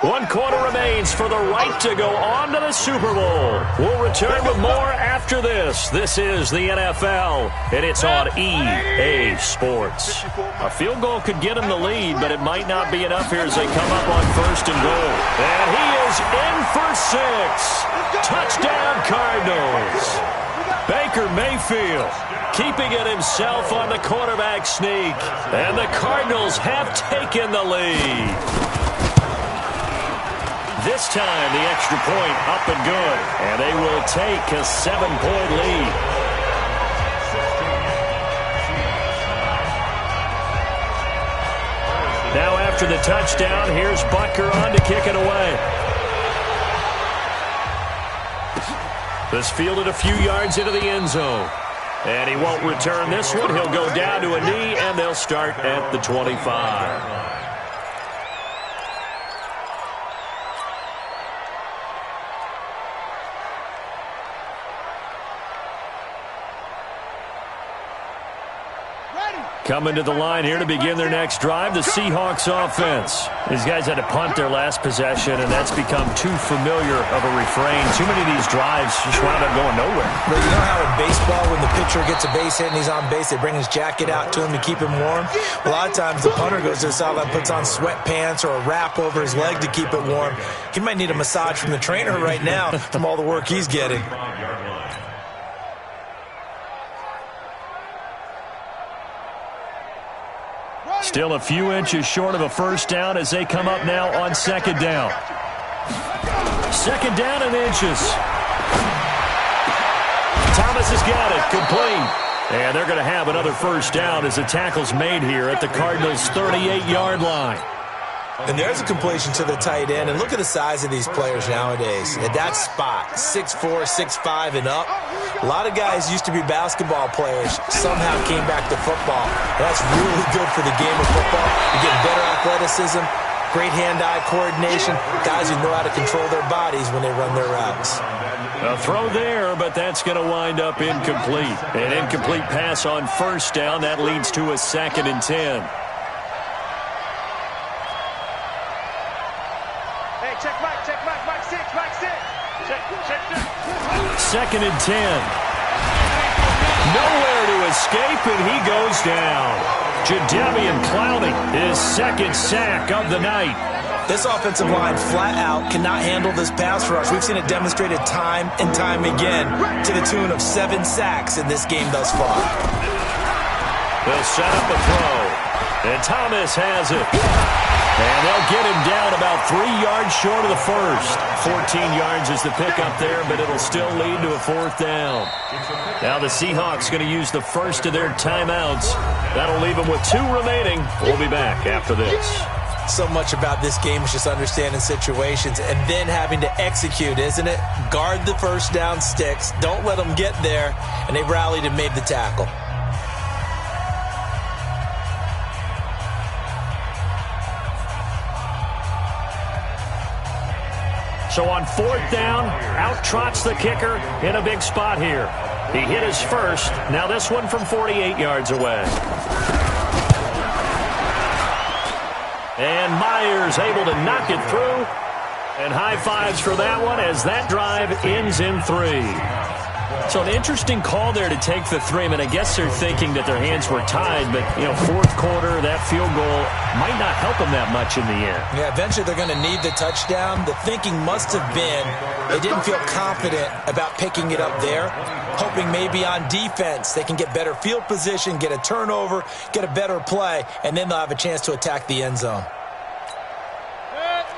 One quarter remains for the right to go on to the Super Bowl. We'll return with more after this. This is the NFL, and it's on EA Sports. A field goal could get him the lead, but it might not be enough here as they come up on 1st and goal. And he is in for 6. Touchdown, Cardinals. Baker Mayfield keeping it himself on the quarterback sneak. And the Cardinals have taken the lead. This time, the extra point up and good. And they will take a 7-point lead. Now after the touchdown, here's Butker on to kick it away. This fielded a few yards into the end zone. And he won't return this one. He'll go down to a knee, and they'll start at the 25. Coming to the line here to begin their next drive, the Seahawks offense. These guys had to punt their last possession, and that's become too familiar of a refrain. Too many of these drives just wound up going nowhere. Well, you know how in baseball, when the pitcher gets a base hit and he's on base, they bring his jacket out to him to keep him warm? A lot of times the punter goes to the sideline, puts on sweatpants or a wrap over his leg to keep it warm. He might need a massage from the trainer right now from all the work he's getting. Still a few inches short of a first down as they come up now on 2nd down. 2nd down and inches. Thomas has got it. Complete. And they're going to have another first down as the tackle's made here at the Cardinals' 38-yard line. And there's a completion to the tight end. And look at the size of these players nowadays. At that spot, 6'4", 6'5", and up. A lot of guys used to be basketball players, somehow came back to football. And that's really good for the game of football. You get better athleticism, great hand-eye coordination, guys who know how to control their bodies when they run their routes. A throw there, but that's going to wind up incomplete. An incomplete pass on first down. That leads to a 2nd and 10. Check Mike 6. Check. 2nd and 10. Nowhere to escape, and he goes down. Jadeveon Clowney, his second sack of the night. This offensive line flat out cannot handle this pass rush. We've seen it demonstrated time and time again to the tune of 7 sacks in this game thus far. They'll set up a throw, and Thomas has it. And they'll get him down about 3 yards short of the first. 14 yards is the pickup there, but it'll still lead to a 4th down. Now the Seahawks going to use the first of their timeouts. That'll leave them with 2 remaining. We'll be back after this. So much about this game is just understanding situations and then having to execute, isn't it? Guard the first down sticks. Don't let them get there. And they rallied and made the tackle. So on 4th down, out trots the kicker in a big spot here. He hit his first. Now this one from 48 yards away. And Myers able to knock it through. And high fives for that one as that drive ends in 3. So an interesting call there to take the 3. I mean, I guess they're thinking that their hands were tied, but, 4th quarter, that field goal might not help them that much in the end. Yeah, eventually they're going to need the touchdown. The thinking must have been they didn't feel confident about picking it up there, hoping maybe on defense they can get better field position, get a turnover, get a better play, and then they'll have a chance to attack the end zone.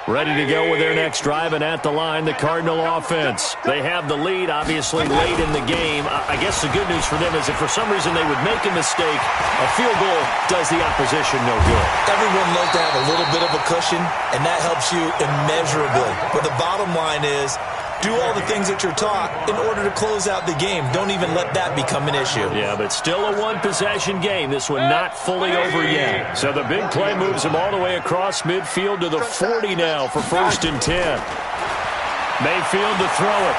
Ready to go with their next drive, and at the line, the Cardinal offense. They have the lead, obviously, late in the game. I guess the good news for them is if for some reason they would make a mistake, a field goal does the opposition no good. Everyone loves to have a little bit of a cushion, and that helps you immeasurably. But the bottom line is, do all the things that you're taught in order to close out the game. Don't even let that become an issue. Yeah, but still a one-possession game. This one not fully over yet. So the big play moves him all the way across midfield to the 40 now for 1st and 10. Mayfield to throw it.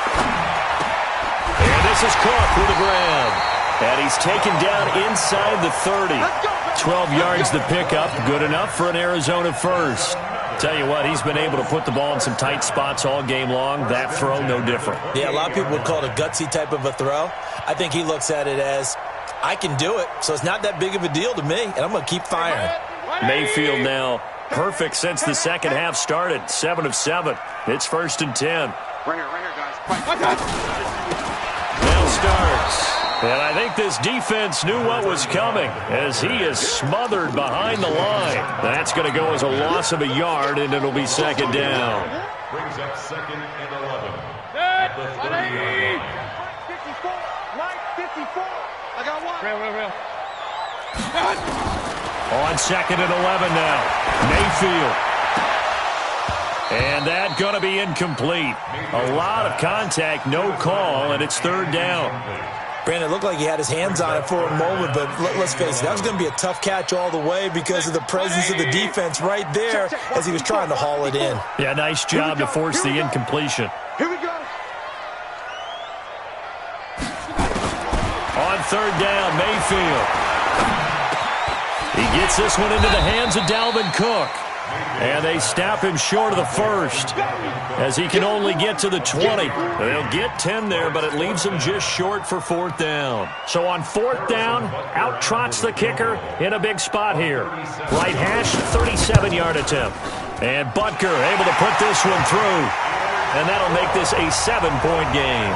And this is Cook with the grab. And he's taken down inside the 30. 12 yards the pickup. Good enough for an Arizona first. Tell you what, he's been able to put the ball in some tight spots all game long. That throw, no different. Yeah, a lot of people would call it a gutsy type of a throw. I think he looks at it as, I can do it, so it's not that big of a deal to me, and I'm going to keep firing. Mayfield now perfect since the second half started. 7 of 7. It's 1st and 10. Right here, guys. Now starts. And I think this defense knew what was coming as he is smothered behind the line. That's going to go as a loss of a yard, and it'll be 2nd down. Brings up 2nd and 11. At the 30. 54. 54. I got one. Real. On 2nd and 11 now. Mayfield. And that going to be incomplete. A lot of contact, no call, and it's 3rd down. Brandon, it looked like he had his hands on it for a moment, but let's face it, that was going to be a tough catch all the way because of the presence of the defense right there as he was trying to haul it in. Yeah, nice job to force the incompletion. Here we go. On 3rd down, Mayfield. He gets this one into the hands of Dalvin Cook. And they stop him short of the first as he can only get to the 20. They'll get 10 there, but it leaves him just short for 4th down. So on 4th down, out trots the kicker in a big spot here. Right hash, 37-yard attempt. And Butker able to put this one through. And that'll make this a 7-point game.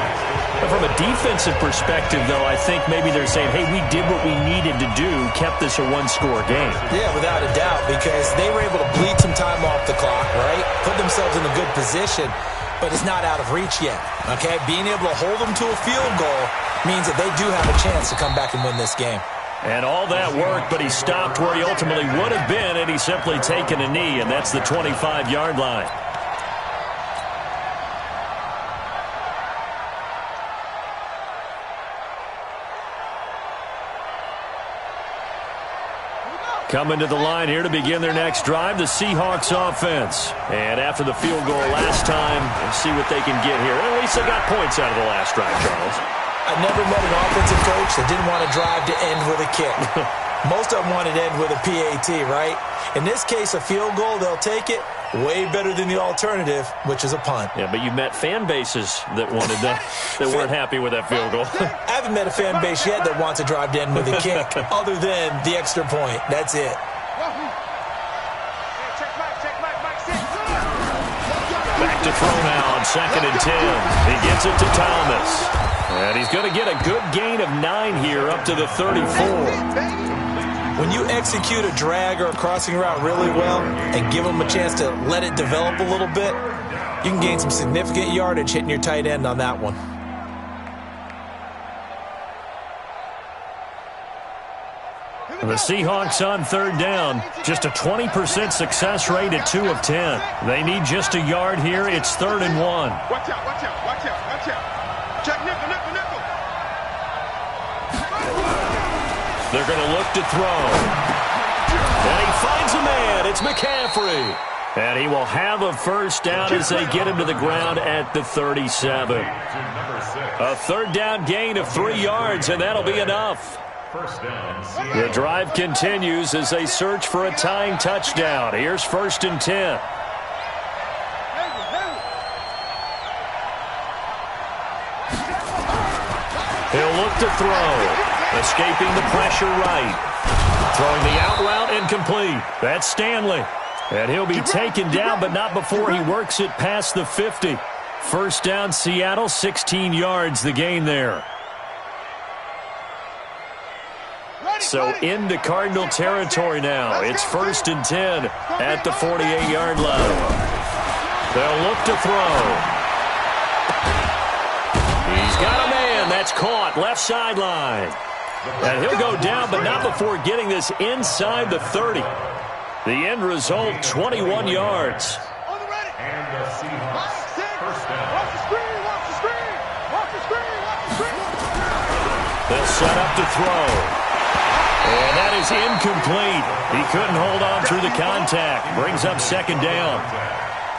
But from a defensive perspective, though, I think maybe they're saying, hey, we did what we needed to do, kept this a one-score game. Yeah, without a doubt, because they were able to bleed some time off the clock, right? Put themselves in a good position, but it's not out of reach yet, okay? Being able to hold them to a field goal means that they do have a chance to come back and win this game. And all that worked, but he stopped where he ultimately would have been, and he's simply taken a knee, and that's the 25-yard line. Coming to the line here to begin their next drive, the Seahawks offense. And after the field goal last time, we'll see what they can get here. At least they got points out of the last drive, Charles. I never met an offensive coach that didn't want to drive to end with a kick. Most of them want it to end with a PAT, right? In this case, a field goal, they'll take it. Way better than the alternative, which is a punt. Yeah, but you met fan bases that wanted that, that weren't happy with that field goal. I haven't met a fan base yet that wants a drive to end with a kick, other than the extra point. That's it. Back to throw now on 2nd and 10. He gets it to Thomas. And he's going to get a good gain of 9 here up to the 34. When you execute a drag or a crossing route really well and give them a chance to let it develop a little bit, you can gain some significant yardage hitting your tight end on that one. The Seahawks on 3rd down. Just a 20% success rate at 2 of 10. They need just a yard here. It's 3rd and 1. Watch out, watch out, watch out, watch out. Check nickel, nickel, nickel. They're going to look to throw. And he finds a man. It's McCaffrey. And he will have a first down as they get him to the ground at the 37. A 3rd down gain of 3 yards, and that'll be enough. The drive continues as they search for a tying touchdown. Here's 1st and 10. He'll look to throw. Escaping the pressure right. Throwing the out route incomplete. That's Stanley. And he'll be taken down, but not before he works it past the 50. First down, Seattle, 16 yards the gain there. So into Cardinal territory now. It's 1st and 10 at the 48-yard line. They'll look to throw. He's got a man. That's caught. Left sideline. And he'll go down, but not before getting this inside the 30. The end result, 21 yards. And the Seahawks, first down. Watch the screen, watch the screen. Watch the screen, watch the screen. They'll set up to throw. And that is incomplete. He couldn't hold on through the contact. Brings up 2nd down.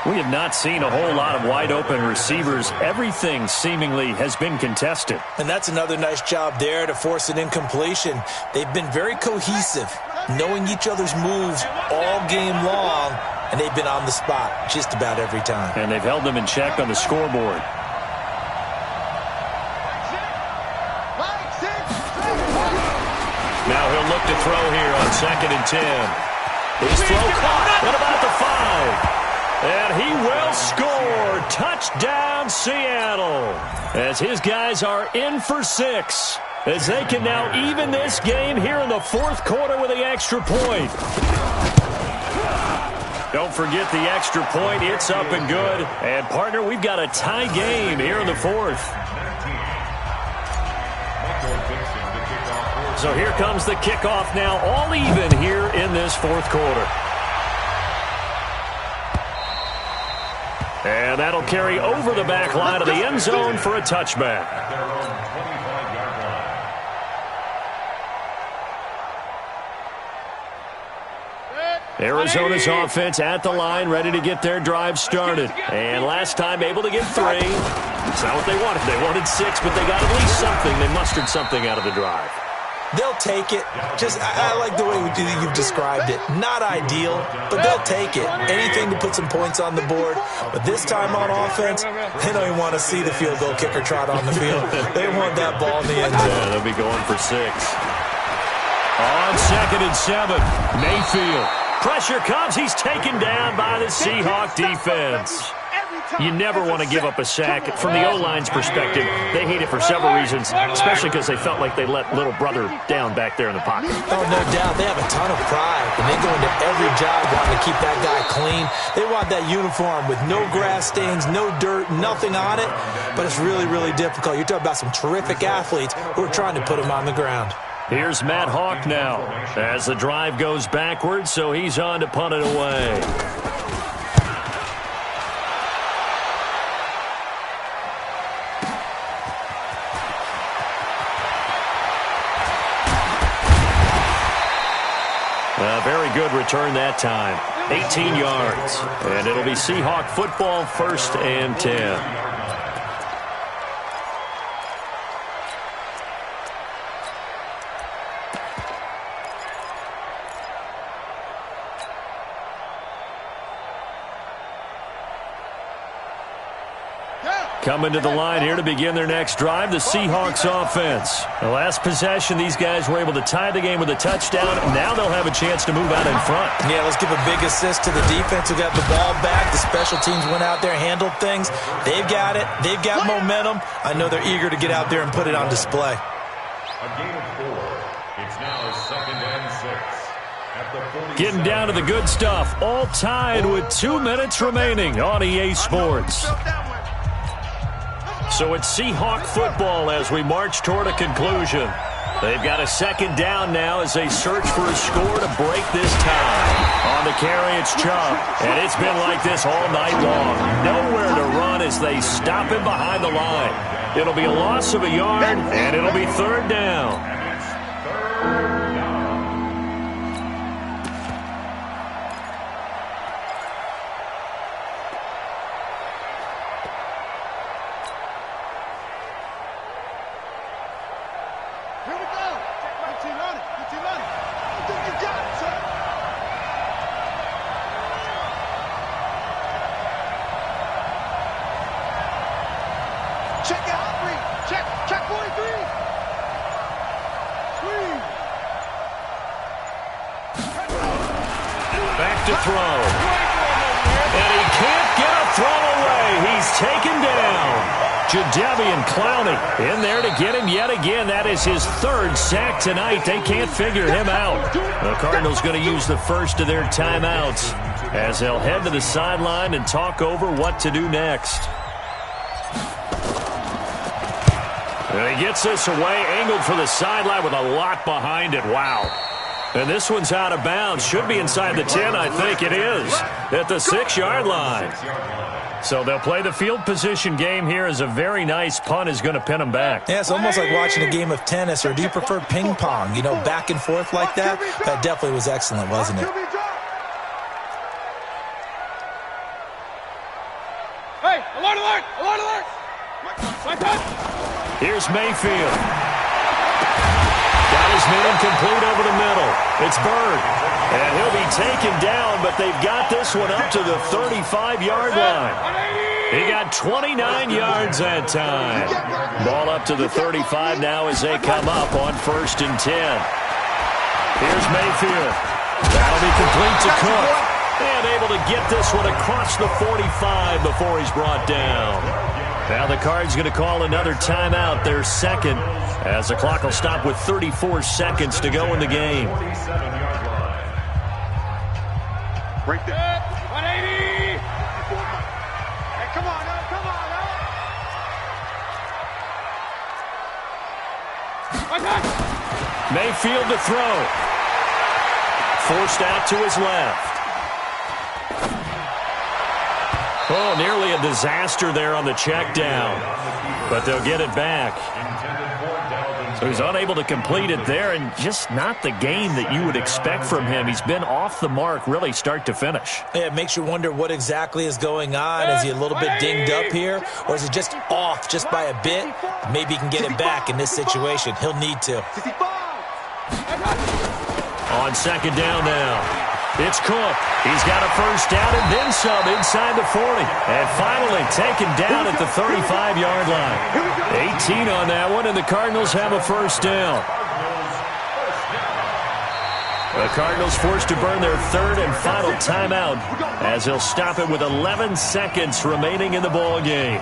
We have not seen a whole lot of wide-open receivers. Everything seemingly has been contested. And that's another nice job there to force an incompletion. They've been very cohesive, knowing each other's moves all game long, and they've been on the spot just about every time. And they've held them in check on the scoreboard. Now he'll look to throw here on 2nd and 10. His throw caught. What about the 5? And he will score. Touchdown, Seattle. As his guys are in for 6. As they can now even this game here in the 4th quarter with the extra point. Don't forget the extra point. It's up and good. And, partner, we've got a tie game here in the 4th. So here comes the kickoff now, all even here in this 4th quarter. And that'll carry over the back line of the end zone for a touchback. Arizona's offense at the line, ready to get their drive started. And last time able to get 3. It's not what they wanted. They wanted 6, but they got at least something. They mustered something out of the drive. They'll take it. I like the way you've described it. Not ideal, but they'll take it. Anything to put some points on the board. But this time on offense, they don't even want to see the field goal kicker trot on the field. They want that ball in the end zone. Yeah, they'll be going for 6. On 2nd and 7, Mayfield. Pressure comes. He's taken down by the Seahawk defense. You never want to give up a sack. From the O-line's perspective, they hate it for several reasons, especially because they felt like they let little brother down back there in the pocket. Oh, no doubt. They have a ton of pride, and they go into every job wanting to keep that guy clean. They want that uniform with no grass stains, no dirt, nothing on it, but it's really, really difficult. You're talking about some terrific athletes who are trying to put him on the ground. Here's Matt Hawk now as the drive goes backwards, so he's on to punt it away. A very good return that time. 18 yards. And it'll be Seahawk football, 1st and 10. Coming to the line here to begin their next drive, the Seahawks offense. The last possession, these guys were able to tie the game with a touchdown. Now they'll have a chance to move out in front. Yeah, let's give a big assist to the defense who got the ball back. The special teams went out there, handled things. They've got it. They've got momentum. I know they're eager to get out there and put it on display. A gain of 4. It's now 2nd and 6. At the 47. Getting down to the good stuff. All tied with 2 minutes remaining on EA Sports. So it's Seahawk football as we march toward a conclusion. They've got a 2nd down now as they search for a score to break this tie. On the carry, it's Chubb. And it's been like this all night long. Nowhere to run as they stop him behind the line. It'll be a loss of a yard, and it'll be 3rd down. And it's 3rd down. Here we go. Good team running. Good team running. I think you got it, son. Check out 3. Check 43. Sweet. Back to throw. And he can't get a throw away. He's taken down. Jadeveon Clowney in there to get him yet again. That is his 3rd sack tonight. They can't figure him out. The Cardinals going to use the first of their timeouts as they'll head to the sideline and talk over what to do next. And he gets this away, angled for the sideline with a lot behind it. Wow. And this one's out of bounds. Should be inside the 10, I think it is, at the 6-yard line. So they'll play the field position game here as a very nice punt is going to pin them back. Yeah, it's almost like watching a game of tennis, or do you prefer ping pong? You know, back and forth like that? That definitely was excellent, wasn't it? Hey, alert, alert, alert, alert. My touch. Here's Mayfield. Got his man complete over the middle. It's Bird. And he'll be taken down, but they've got this one up to the 35-yard line. He got 29 yards that time. Ball up to the 35 now as they come up on 1st and 10. Here's Mayfield. That'll be complete to Cook. And able to get this one across the 45 before he's brought down. Now the Cards going to call another timeout, their 2nd, as the clock will stop with 34 seconds to go in the game. Right there. 180. Hey, come on, now. Come on, now. Mayfield to throw. Forced out to his left. Oh, nearly a disaster there on the check down. But they'll get it back. So he's unable to complete it there, and just not the game that you would expect from him. He's been off the mark really start to finish. Yeah, it makes you wonder what exactly is going on. Is he a little bit dinged up here, or is it just off just by a bit? Maybe he can get it back in this situation. He'll need to. On 2nd down now. It's Cook. He's got a 1st down and then some inside the 40. And finally taken down at the 35-yard line. 18 on that one, and the Cardinals have a 1st down. The Cardinals forced to burn their 3rd and final timeout as they'll stop it with 11 seconds remaining in the ball game.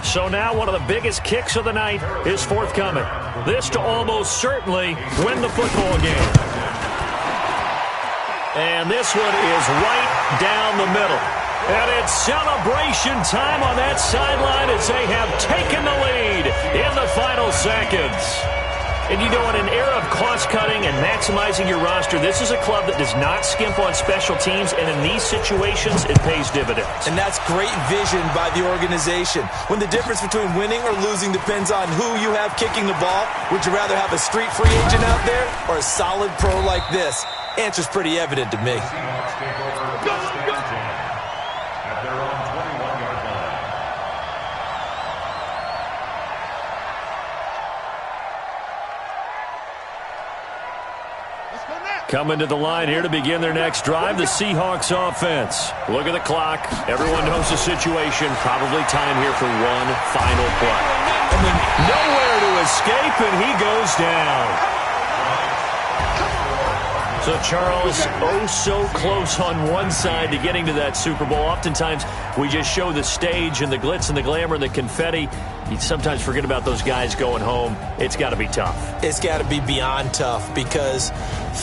So now one of the biggest kicks of the night is forthcoming. This to almost certainly win the football game. And this one is right down the middle. And it's celebration time on that sideline as they have taken the lead in the final seconds. And you know, in an era of cost-cutting and maximizing your roster, this is a club that does not skimp on special teams, and in these situations, it pays dividends. And that's great vision by the organization. When the difference between winning or losing depends on who you have kicking the ball, would you rather have a street free agent out there or a solid pro like this? Answer's pretty evident to me. Seahawks take over first and 10 at their own 21-yard line. Coming to the line here to begin their next drive, the Seahawks offense. Look at the clock. Everyone knows the situation. Probably time here for one final play. And then nowhere to escape, and he goes down. So, Charles, oh so close on one side to getting to that Super Bowl. Oftentimes, we just show the stage and the glitz and the glamour and the confetti. You sometimes forget about those guys going home. It's got to be tough. It's got to be beyond tough, because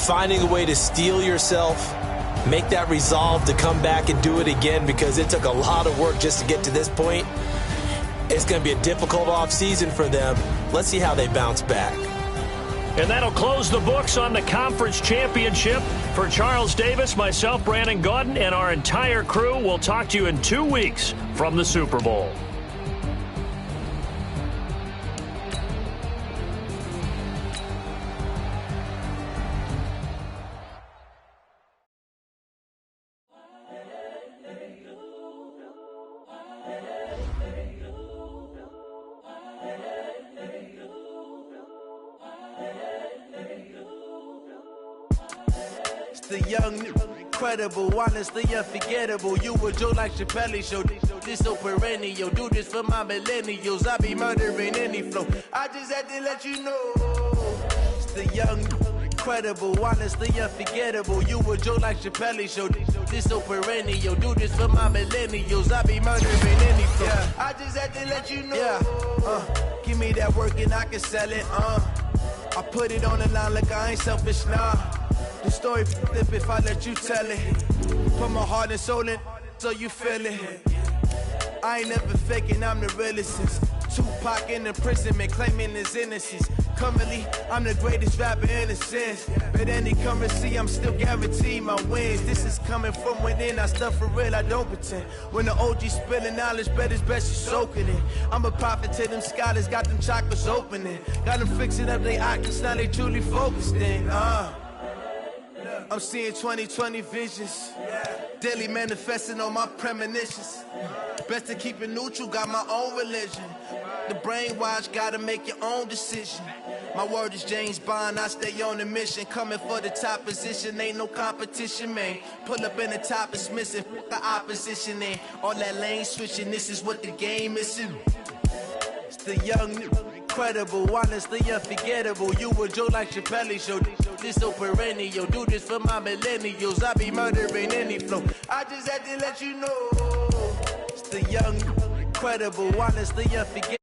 finding a way to steel yourself, make that resolve to come back and do it again, because it took a lot of work just to get to this point. It's going to be a difficult offseason for them. Let's see how they bounce back. And that'll close the books on the conference championship. For Charles Davis, myself, Brandon Gaudin, and our entire crew, we'll talk to you in 2 weeks from the Super Bowl. The young, incredible, honestly unforgettable. You were Joe like Chappelle show. This so perennial. Do this for my millennials. I be murdering any flow. I just had to let you know. It's the young, incredible, honestly unforgettable. You were Joe like Chappelle show. This so perennial. Do this for my millennials. I be murdering any flow. Yeah. I just had to let you know. Yeah. Give me that work and I can sell it. I put it on the line like I ain't selfish, nah. The story flip if I let you tell it. Put my heart and soul in so you feel it. I ain't never faking, I'm the realest since Tupac in imprisonment, claiming his innocence. Currently, I'm the greatest rapper in a sense. But any currency, I'm still guaranteed my wins. This is coming from within, I stuff for real, I don't pretend. When the OG spilling knowledge, bet it's best you soaking it. I'm a prophet to them scholars, got them chakras opening. Got them fixing up their octaves, now they truly focused in. I'm seeing 2020 visions, daily manifesting on my premonitions. Best to keep it neutral, got my own religion. The brainwash, gotta make your own decision. My word is James Bond, I stay on a mission. Coming for the top position, ain't no competition, man. Pull up in the top, it's missing, the opposition in. All that lane switching, this is what the game is. It's the young, incredible, honestly unforgettable. You were Joe like Chappelle show. This so perennial. Do this for my millennials. I be murdering any flow. I just had to let you know. It's the young, incredible, honestly unforgettable.